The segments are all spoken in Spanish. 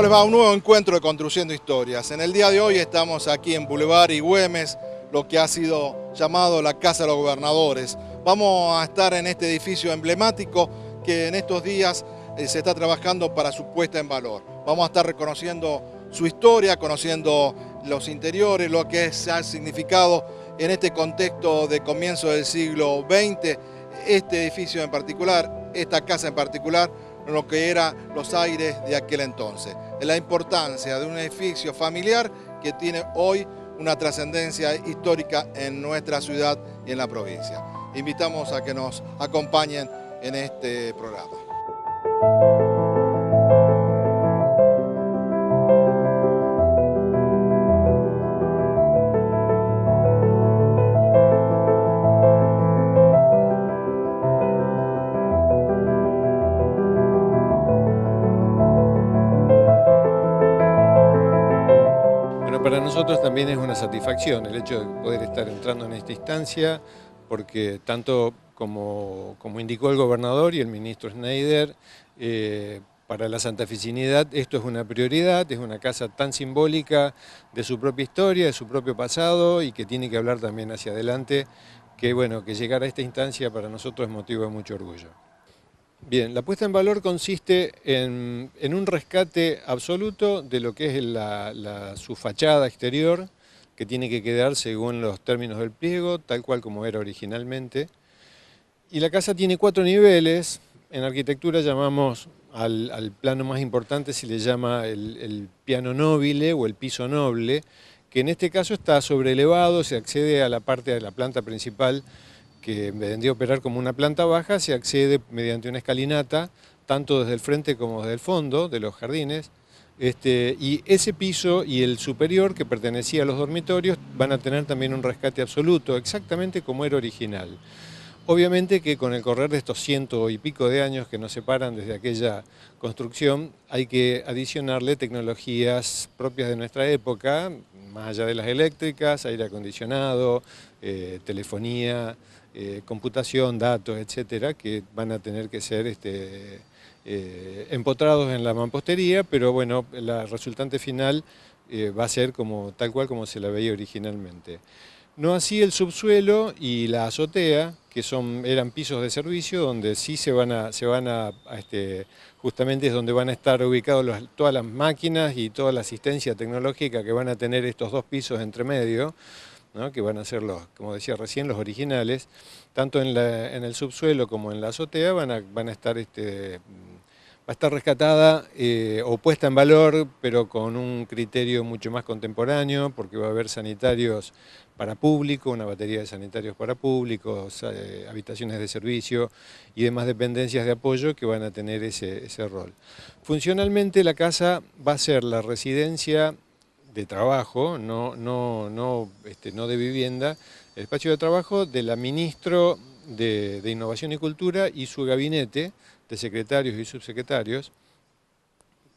les va? Un nuevo encuentro de Construyendo Historias. En el día de hoy estamos aquí en Boulevard y Güemes, lo que ha sido llamado la Casa de los Gobernadores. Vamos a estar en este edificio emblemático que en estos días se está trabajando para su puesta en valor. Vamos a estar reconociendo su historia, conociendo los interiores, lo que ha significado en este contexto de comienzo del siglo XX, este edificio en particular, esta casa en particular, lo que eran los aires de aquel entonces. La importancia de un edificio familiar que tiene hoy una trascendencia histórica en nuestra ciudad y en la provincia. Invitamos a que nos acompañen en este programa. Para nosotros también es una satisfacción el hecho de poder estar entrando en esta instancia, porque tanto como indicó el gobernador y el ministro Schneider, para la santaficinidad esto es una prioridad, es una casa tan simbólica de su propia historia, de su propio pasado y que tiene que hablar también hacia adelante, que bueno, que llegar a esta instancia para nosotros es motivo de mucho orgullo. Bien, la puesta en valor consiste en un rescate absoluto de lo que es su fachada exterior, que tiene que quedar según los términos del pliego, tal cual como era originalmente. Y la casa tiene 4 niveles. En arquitectura llamamos al plano más importante, se le llama el piano nobile o el piso noble, que en este caso está sobreelevado, se accede a la parte de la planta principal, que en vez de operar como una planta baja, se accede mediante una escalinata, tanto desde el frente como desde el fondo de los jardines, y ese piso y el superior, que pertenecía a los dormitorios, van a tener también un rescate absoluto, exactamente como era original. Obviamente que con el correr de estos 100 y pico de años que nos separan desde aquella construcción, hay que adicionarle tecnologías propias de nuestra época, más allá de las eléctricas, aire acondicionado, telefonía, computación, datos, etcétera, que van a tener que ser empotrados en la mampostería, pero bueno, la resultante final va a ser tal cual como se la veía originalmente. No así el subsuelo y la azotea, que eran pisos de servicio, donde sí justamente es donde van a estar ubicados todas las máquinas y toda la asistencia tecnológica que van a tener estos 2 pisos entre medio, ¿no? Que van a ser como decía recién, los originales. Tanto en el subsuelo como en la azotea va a estar rescatada o puesta en valor, pero con un criterio mucho más contemporáneo, porque va a haber sanitarios para público, una batería de sanitarios para públicos, habitaciones de servicio y demás dependencias de apoyo que van a tener ese rol. Funcionalmente la casa va a ser la residencia de trabajo, no de vivienda, el espacio de trabajo de la ministra de Innovación y Cultura y su gabinete de secretarios y subsecretarios,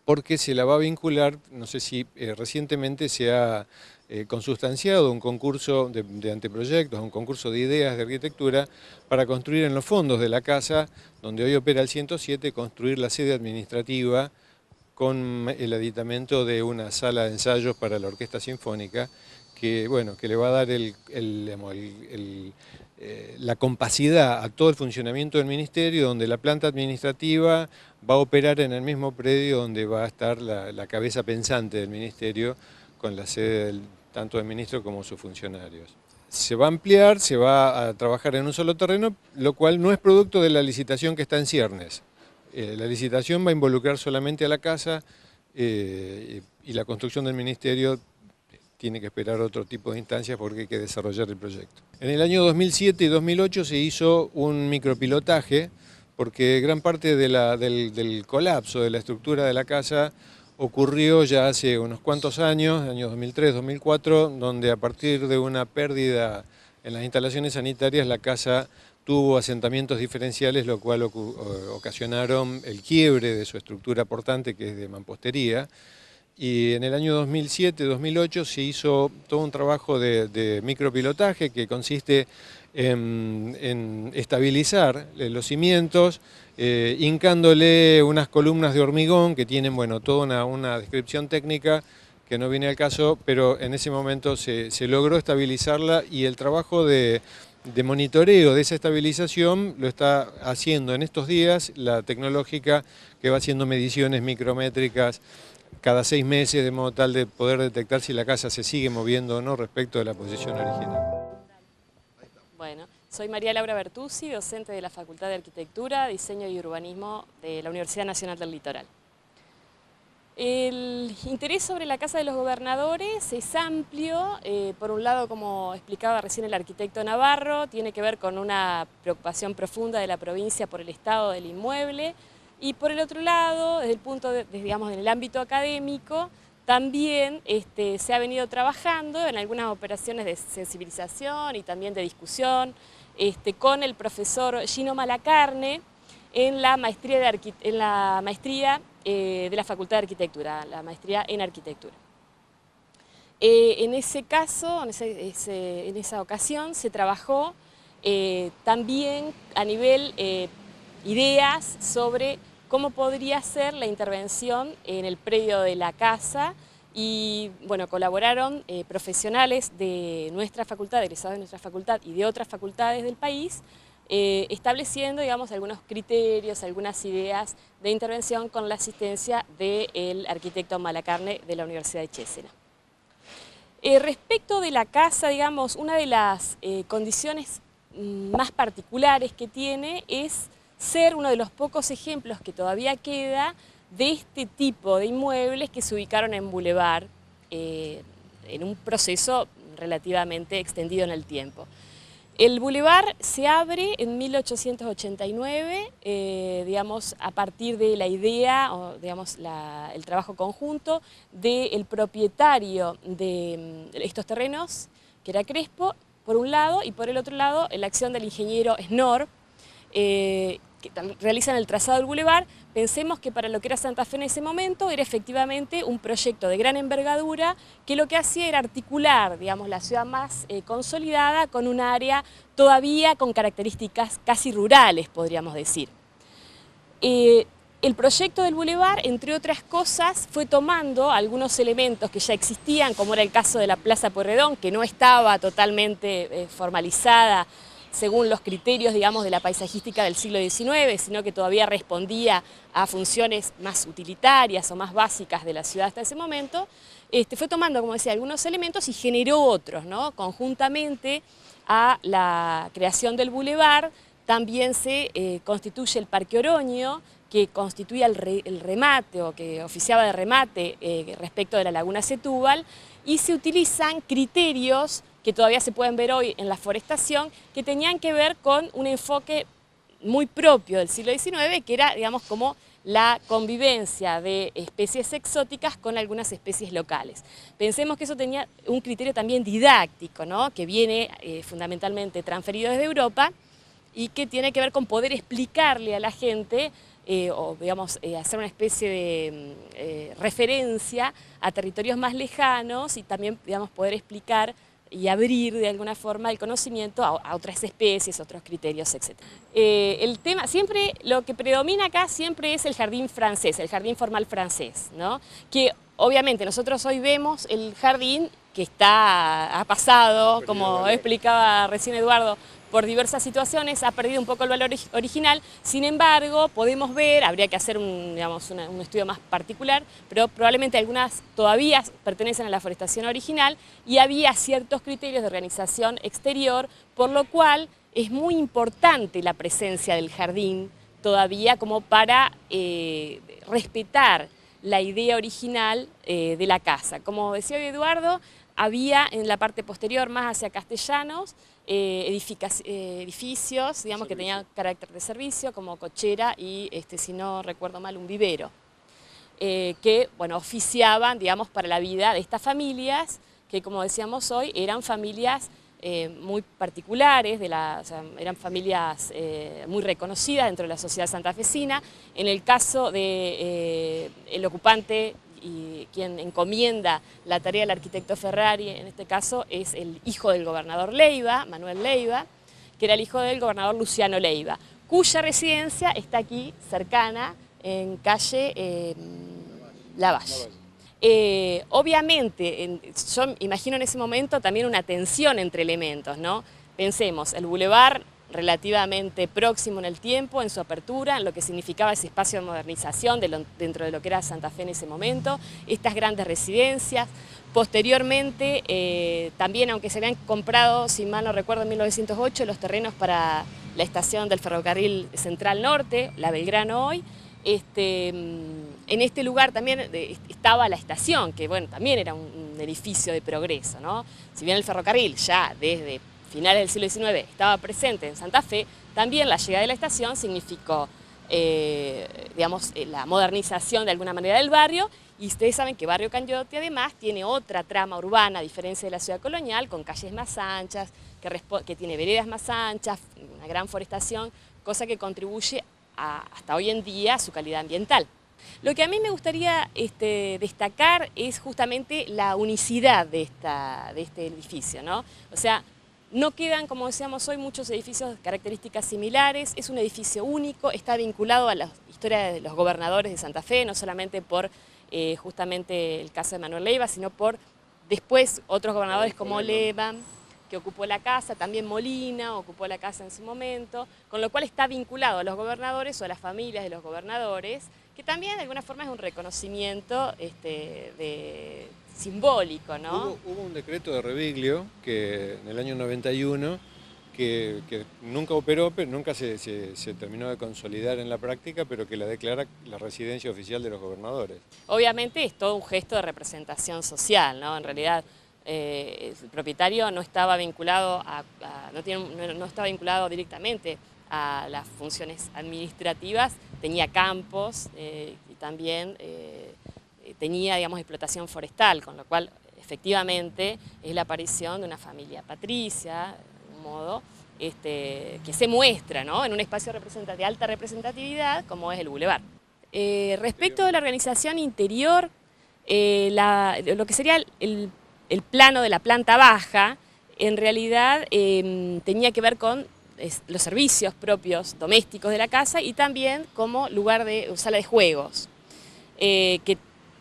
porque se la va a vincular, no sé si recientemente se ha consustanciado un concurso de anteproyectos, un concurso de ideas de arquitectura para construir en los fondos de la casa, donde hoy opera el 107, construir la sede administrativa con el aditamento de una sala de ensayos para la orquesta sinfónica, que le va a dar la compacidad a todo el funcionamiento del ministerio, donde la planta administrativa va a operar en el mismo predio donde va a estar la cabeza pensante del ministerio, con la sede tanto del ministro como sus funcionarios. Se va a ampliar, se va a trabajar en un solo terreno, lo cual no es producto de la licitación que está en ciernes. La licitación va a involucrar solamente a la casa y la construcción del ministerio tiene que esperar otro tipo de instancias porque hay que desarrollar el proyecto. En el año 2007 y 2008 se hizo un micropilotaje porque gran parte del colapso de la estructura de la casa ocurrió ya hace unos cuantos años, años 2003, 2004, donde a partir de una pérdida en las instalaciones sanitarias la casa tuvo asentamientos diferenciales, lo cual ocasionaron el quiebre de su estructura portante, que es de mampostería, y en el año 2007-2008 se hizo todo un trabajo de micropilotaje que consiste en estabilizar los cimientos, hincándole unas columnas de hormigón que tienen, bueno, toda una descripción técnica que no viene al caso, pero en ese momento se logró estabilizarla, y el trabajo de monitoreo de esa estabilización lo está haciendo en estos días la tecnológica, que va haciendo mediciones micrométricas cada 6 meses, de modo tal de poder detectar si la casa se sigue moviendo o no respecto de la posición original. Bueno, soy María Laura Bertuzzi, docente de la Facultad de Arquitectura, Diseño y Urbanismo de la Universidad Nacional del Litoral. El interés sobre la Casa de los Gobernadores es amplio. Por un lado, como explicaba recién el arquitecto Navarro, tiene que ver con una preocupación profunda de la provincia por el estado del inmueble, y por el otro lado, desde el punto digamos, en el ámbito académico, también se ha venido trabajando en algunas operaciones de sensibilización y también de discusión con el profesor Gino Malacarne en la maestría de la Facultad de Arquitectura, la maestría en Arquitectura. En ese caso, en esa ocasión, se trabajó también a nivel ideas sobre cómo podría ser la intervención en el predio de la casa, y bueno, colaboraron profesionales de nuestra facultad, egresados de nuestra facultad y de otras facultades del país, estableciendo, digamos, algunos criterios, algunas ideas de intervención con la asistencia del arquitecto Malacarne de la Universidad de Cesena. Respecto de la casa, digamos, una de las condiciones más particulares que tiene es ser uno de los pocos ejemplos que todavía queda de este tipo de inmuebles que se ubicaron en Boulevard, en un proceso relativamente extendido en el tiempo. El Boulevard se abre en 1889, digamos, a partir de la idea, o digamos, el trabajo conjunto del propietario de estos terrenos, que era Crespo, por un lado, y por el otro lado, la acción del ingeniero Schnorr, que realizan el trazado del Boulevard. Pensemos que para lo que era Santa Fe en ese momento era efectivamente un proyecto de gran envergadura, que lo que hacía era articular, digamos, la ciudad más consolidada con un área todavía con características casi rurales, podríamos decir. El proyecto del Boulevard, entre otras cosas, fue tomando algunos elementos que ya existían, como era el caso de la Plaza Pueyrredón, que no estaba totalmente formalizada según los criterios, digamos, de la paisajística del siglo XIX, sino que todavía respondía a funciones más utilitarias o más básicas de la ciudad hasta ese momento. Fue tomando, como decía, algunos elementos y generó otros, ¿no? Conjuntamente a la creación del Boulevard también se constituye el Parque Oroño, que constituía el remate, o que oficiaba de remate respecto de la Laguna Setúbal, y se utilizan criterios que todavía se pueden ver hoy en la forestación, que tenían que ver con un enfoque muy propio del siglo XIX, que era, digamos, como la convivencia de especies exóticas con algunas especies locales. Pensemos que eso tenía un criterio también didáctico, ¿no? Que viene fundamentalmente transferido desde Europa, y que tiene que ver con poder explicarle a la gente o digamos, hacer una especie de referencia a territorios más lejanos, y también, digamos, poder explicar y abrir de alguna forma el conocimiento a otras especies, otros criterios, etc. El tema, siempre lo que predomina acá siempre es el jardín francés, el jardín formal francés, ¿no? Que obviamente nosotros hoy vemos el jardín que ha pasado, como explicaba recién Eduardo, por diversas situaciones, ha perdido un poco el valor original. Sin embargo, podemos ver, habría que hacer un estudio más particular, pero probablemente algunas todavía pertenecen a la forestación original, y había ciertos criterios de organización exterior, por lo cual es muy importante la presencia del jardín todavía, como para respetar la idea original de la casa. Como decía hoy Eduardo, había en la parte posterior, más hacia Castellanos, edificios, digamos, que tenían carácter de servicio, como cochera y, si no recuerdo mal, un vivero, que, bueno, oficiaban, digamos, para la vida de estas familias, que, como decíamos hoy, eran familias muy particulares, o sea, eran familias muy reconocidas dentro de la sociedad santafesina. En el caso del ocupante y quien encomienda la tarea del arquitecto Ferrari, en este caso, es el hijo del gobernador Leiva, Manuel Leiva, que era el hijo del gobernador Luciano Leiva, cuya residencia está aquí, cercana, en calle Lavalle. Obviamente, yo imagino en ese momento también una tensión entre elementos, ¿no? Pensemos, el bulevar relativamente próximo en el tiempo, en su apertura, en lo que significaba ese espacio de modernización dentro de lo que era Santa Fe en ese momento, estas grandes residencias. Posteriormente, también, aunque se habían comprado, si mal no recuerdo, en 1908, los terrenos para la estación del ferrocarril Central Norte, la Belgrano hoy, en este lugar también estaba la estación, que bueno, también era un edificio de progreso, ¿no? Si bien el ferrocarril ya desde finales del siglo XIX estaba presente en Santa Fe, también la llegada de la estación significó digamos, la modernización de alguna manera del barrio, y ustedes saben que Barrio Candioti además tiene otra trama urbana, a diferencia de la ciudad colonial, con calles más anchas, que tiene veredas más anchas, una gran forestación, cosa que contribuye hasta hoy en día a su calidad ambiental. Lo que a mí me gustaría destacar es justamente la unicidad de este edificio, ¿no? O sea, no quedan, como decíamos hoy, muchos edificios de características similares, es un edificio único, está vinculado a la historia de los gobernadores de Santa Fe, no solamente por justamente el caso de Manuel Leiva, sino por después otros gobernadores como Leiva, que ocupó la casa, también Molina ocupó la casa en su momento, con lo cual está vinculado a los gobernadores o a las familias de los gobernadores, que también de alguna forma es un reconocimiento simbólico, ¿no? Hubo un decreto de Reviglio que en el año 91 que nunca operó, pero nunca se terminó de consolidar en la práctica, pero que la declara la residencia oficial de los gobernadores. Obviamente es todo un gesto de representación social, ¿no? En realidad el propietario no estaba vinculado no estaba vinculado directamente a las funciones administrativas, tenía campos y también tenía, digamos, explotación forestal, con lo cual efectivamente es la aparición de una familia patricia, de un modo, que se muestra, ¿no?, en un espacio de alta representatividad como es el Boulevard. Respecto de la organización interior, lo que sería el plano de la planta baja, en realidad tenía que ver con los servicios propios domésticos de la casa y también como lugar de sala de juegos, que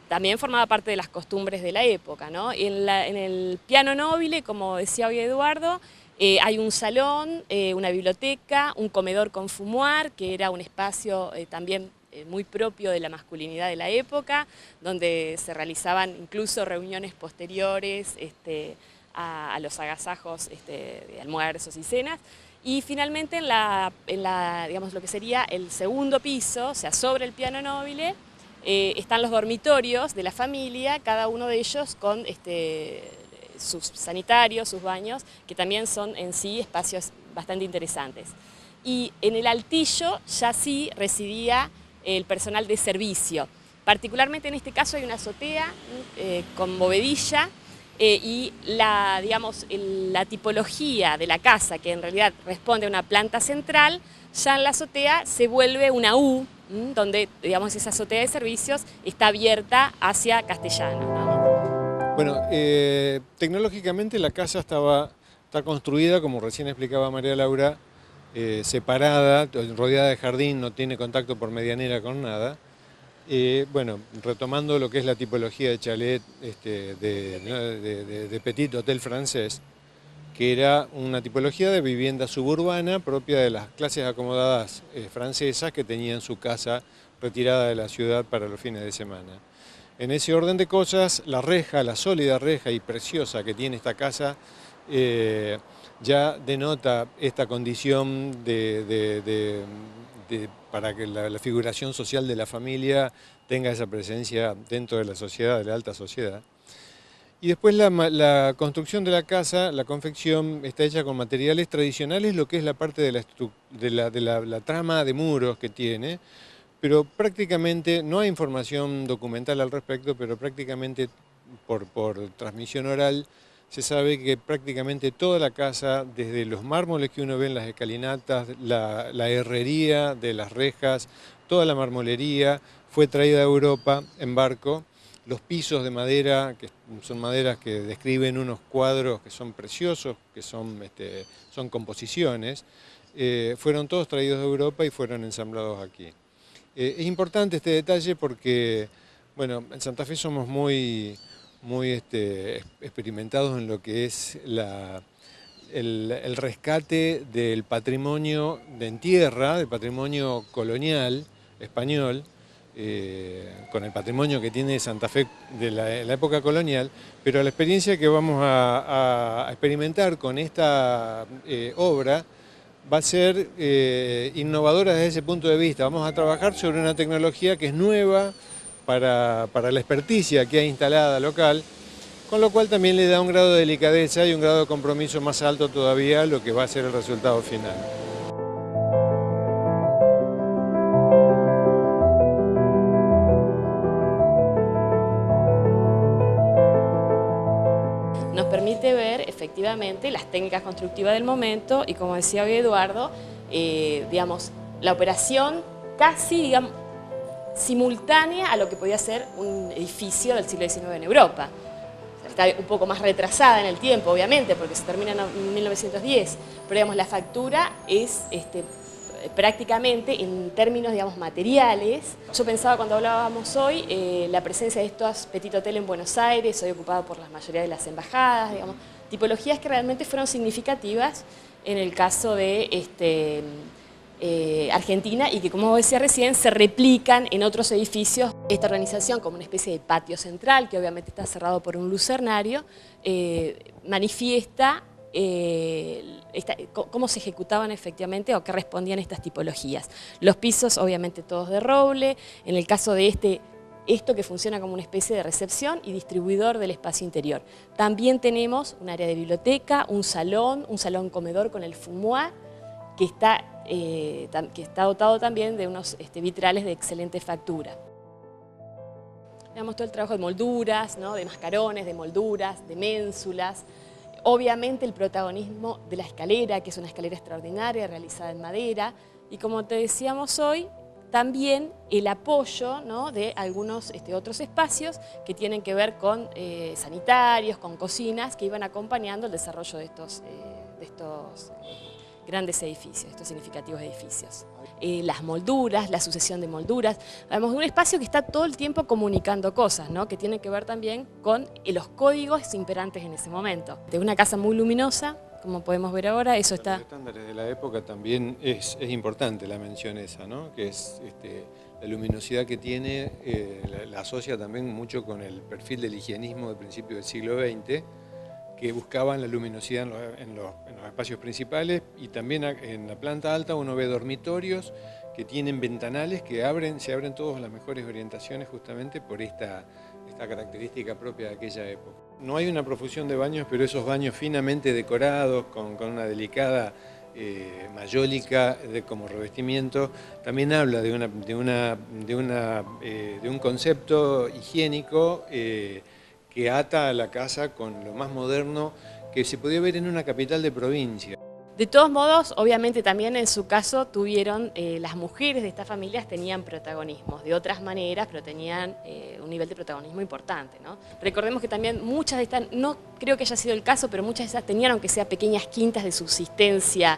también formaba parte de las costumbres de la época, ¿no? En el piano nobile, como decía hoy Eduardo, hay un salón, una biblioteca, un comedor con fumoir, que era un espacio también muy propio de la masculinidad de la época, donde se realizaban incluso reuniones posteriores a los agasajos de almuerzos y cenas. Y finalmente digamos, lo que sería el segundo piso, o sea, sobre el piano nobile, están los dormitorios de la familia, cada uno de ellos con sus sanitarios, sus baños, que también son en sí espacios bastante interesantes. Y en el altillo ya sí residía el personal de servicio. Particularmente en este caso hay una azotea con bovedilla y digamos, la tipología de la casa, que en realidad responde a una planta central, ya en la azotea se vuelve una U, donde, digamos, esa azotea de servicios está abierta hacia Castellano, ¿no? Bueno, tecnológicamente la casa está construida, como recién explicaba María Laura, separada, rodeada de jardín, no tiene contacto por medianera con nada. Bueno, retomando lo que es la tipología de chalet de Petit Hotel francés, que era una tipología de vivienda suburbana propia de las clases acomodadas francesas que tenían su casa retirada de la ciudad para los fines de semana. En ese orden de cosas, la reja, la sólida reja y preciosa que tiene esta casa, ya denota esta condición para que la figuración social de la familia tenga esa presencia dentro de la sociedad, de la alta sociedad. Y después la construcción de la casa, la confección, está hecha con materiales tradicionales, lo que es la parte de la trama de muros que tiene, pero prácticamente, no hay información documental al respecto, pero prácticamente por transmisión oral, se sabe que prácticamente toda la casa, desde los mármoles que uno ve en las escalinatas, la herrería de las rejas, toda la marmolería, fue traída a Europa en barco, los pisos de madera, que son maderas que describen unos cuadros que son preciosos, que son composiciones, fueron todos traídos de Europa y fueron ensamblados aquí. Es importante este detalle porque, bueno, en Santa Fe somos muy experimentados en lo que es el rescate del patrimonio en tierra, del patrimonio colonial español, con el patrimonio que tiene Santa Fe de la época colonial, pero la experiencia que vamos a experimentar con esta obra va a ser innovadora desde ese punto de vista. Vamos a trabajar sobre una tecnología que es nueva para la experticia que hay instalada local, con lo cual también le da un grado de delicadeza y un grado de compromiso más alto todavía a lo que va a ser el resultado final. Nos permite ver efectivamente las técnicas constructivas del momento y, como decía hoy Eduardo, digamos, la operación casi, digamos, simultánea a lo que podía ser un edificio del siglo XIX en Europa. Está un poco más retrasada en el tiempo, obviamente, porque se termina en 1910, pero digamos, la factura es prácticamente en términos, digamos, materiales. Yo pensaba cuando hablábamos hoy, la presencia de estos petit hotel en Buenos Aires, hoy ocupado por la mayoría de las embajadas, digamos, tipologías que realmente fueron significativas en el caso de Argentina y que, como decía recién, se replican en otros edificios. Esta organización, como una especie de patio central, que obviamente está cerrado por un lucernario, manifiesta cómo se ejecutaban efectivamente o qué respondían estas tipologías. Los pisos, obviamente, todos de roble. En el caso de esto que funciona como una especie de recepción y distribuidor del espacio interior. También tenemos un área de biblioteca, un salón comedor con el fumoir, que está dotado también de unos vitrales de excelente factura. Veamos todo el trabajo de molduras, ¿no? De mascarones, de molduras, de ménsulas. Obviamente el protagonismo de la escalera, que es una escalera extraordinaria realizada en madera. Y como te decíamos hoy, también el apoyo, ¿no? De algunos otros espacios que tienen que ver con sanitarios, con cocinas, que iban acompañando el desarrollo de estos grandes edificios, estos significativos edificios. Las molduras, la sucesión de molduras, además de un espacio que está todo el tiempo comunicando cosas, ¿no? Que tienen que ver también con los códigos imperantes en ese momento. De una casa muy luminosa, como podemos ver ahora, eso está... Los estándares de la época también es importante la mención esa, ¿no? Que es la luminosidad que tiene, la asocia también mucho con el perfil del higienismo del principio del siglo XX, que buscaban la luminosidad en los espacios principales, y también en la planta alta uno ve dormitorios que tienen ventanales que se abren todos a las mejores orientaciones justamente por esta característica propia de aquella época. No hay una profusión de baños, pero esos baños finamente decorados con una delicada mayólica como revestimiento también habla de un concepto higiénico que ata a la casa con lo más moderno que se podía ver en una capital de provincia. De todos modos, obviamente también en su caso tuvieron, las mujeres de estas familias tenían protagonismos, de otras maneras, pero tenían un nivel de protagonismo importante, ¿no? Recordemos que también muchas de estas, no creo que haya sido el caso, pero muchas de estas tenían, aunque sea pequeñas quintas de subsistencia,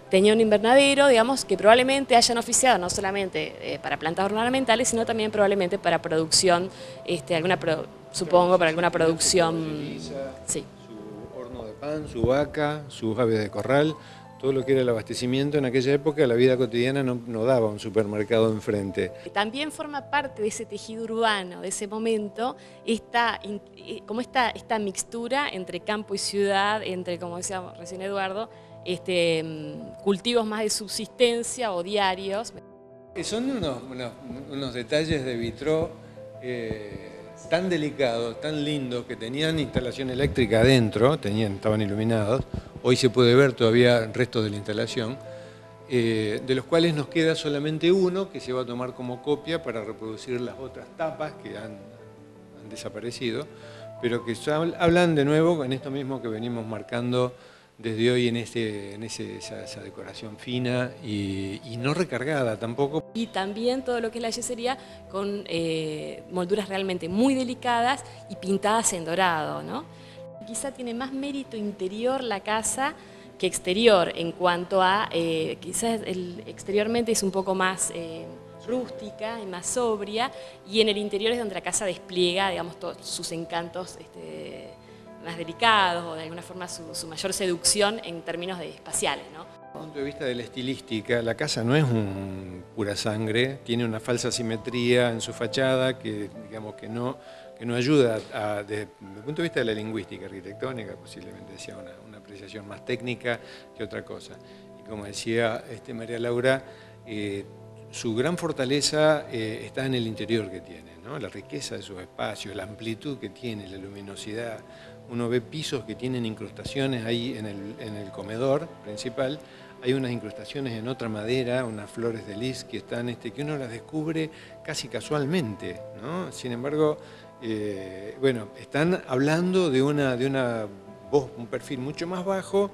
tenía un invernadero, digamos, que probablemente hayan oficiado no solamente para plantas ornamentales, sino también probablemente para producción, supongo, para alguna producción... Sí. Su horno de pan, su vaca, sus aves de corral, todo lo que era el abastecimiento en aquella época, la vida cotidiana no daba un supermercado enfrente. También forma parte de ese tejido urbano, de ese momento, esta mixtura entre campo y ciudad, entre, como decía recién Eduardo, cultivos más de subsistencia o diarios. Son unos detalles de vitró tan delicados, tan lindos, que tenían instalación eléctrica adentro, estaban iluminados. Hoy se puede ver todavía restos de la instalación, de los cuales nos queda solamente uno que se va a tomar como copia para reproducir las otras tapas que han desaparecido, pero que hablan de nuevo en esto mismo que venimos marcando desde hoy en esa decoración fina y no recargada tampoco. Y también todo lo que es la yesería con molduras realmente muy delicadas y pintadas en dorado, ¿no? Quizá tiene más mérito interior la casa que exterior en cuanto a, quizás exteriormente es un poco más rústica y más sobria, y en el interior es donde la casa despliega, digamos, todos sus encantos más delicados o de alguna forma su mayor seducción en términos espaciales, ¿no? Desde el punto de vista de la estilística, la casa no es un pura sangre, tiene una falsa simetría en su fachada que, digamos, que no ayuda desde el punto de vista de la lingüística arquitectónica, posiblemente sea una apreciación más técnica que otra cosa. Y como decía María Laura, su gran fortaleza está en el interior que tiene, ¿no? La riqueza de sus espacios, la amplitud que tiene, la luminosidad. Uno ve pisos que tienen incrustaciones ahí en el comedor principal. Hay unas incrustaciones en otra madera, unas flores de lis que están, que uno las descubre casi casualmente, ¿no? Sin embargo, bueno, están hablando de una voz, un perfil mucho más bajo,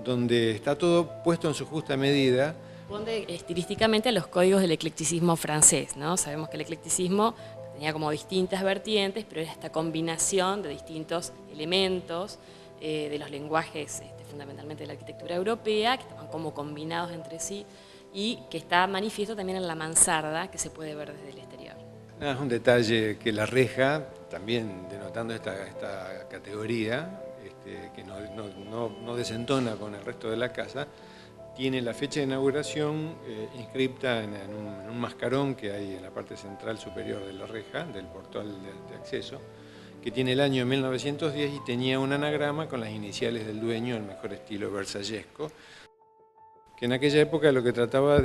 donde está todo puesto en su justa medida. Responde estilísticamente a los códigos del eclecticismo francés, ¿no? Sabemos que el eclecticismo tenía como distintas vertientes, pero era esta combinación de distintos elementos de los lenguajes, fundamentalmente de la arquitectura europea, que estaban como combinados entre sí y que está manifiesto también en la mansarda, que se puede ver desde el exterior. Es un detalle que la reja, también denotando esta categoría, que no desentona con el resto de la casa, tiene la fecha de inauguración inscripta en un mascarón que hay en la parte central superior de la reja, del portal de acceso, que tiene el año 1910 y tenía un anagrama con las iniciales del dueño, el mejor estilo versallesco, que en aquella época lo que trataba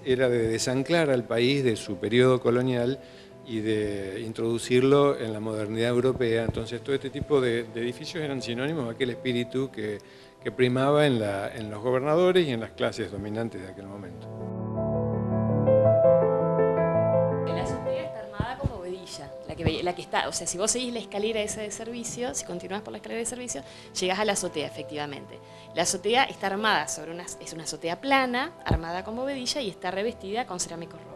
era de desanclar al país de su periodo colonial y de introducirlo en la modernidad europea. Entonces todo este tipo de edificios eran sinónimos de aquel espíritu que primaba en los gobernadores y en las clases dominantes de aquel momento. La azotea está armada como bovedilla, la que está, o sea, si vos seguís la escalera esa de servicio, si continúas por la escalera de servicio, llegás a la azotea, efectivamente. La azotea está armada es una azotea plana, armada con bovedilla y está revestida con cerámico rojo.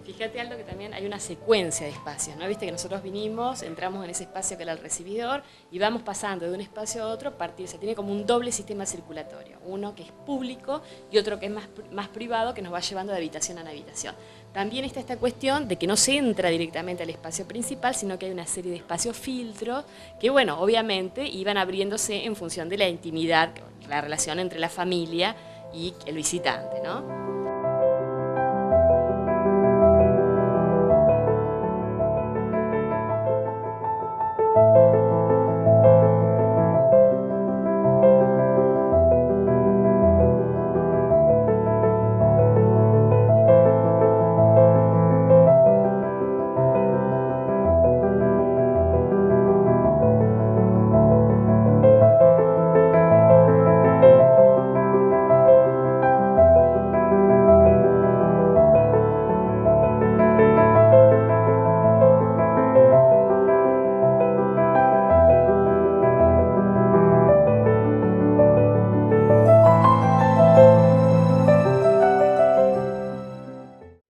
Fíjate, Aldo, que también hay una secuencia de espacios, ¿no? Viste que nosotros vinimos, entramos en ese espacio que era el recibidor y vamos pasando de un espacio a otro, se tiene como un doble sistema circulatorio, uno que es público y otro que es más privado, que nos va llevando de habitación a habitación. También está esta cuestión de que no se entra directamente al espacio principal, sino que hay una serie de espacios filtros que, bueno, obviamente iban abriéndose en función de la intimidad, la relación entre la familia y el visitante, ¿no?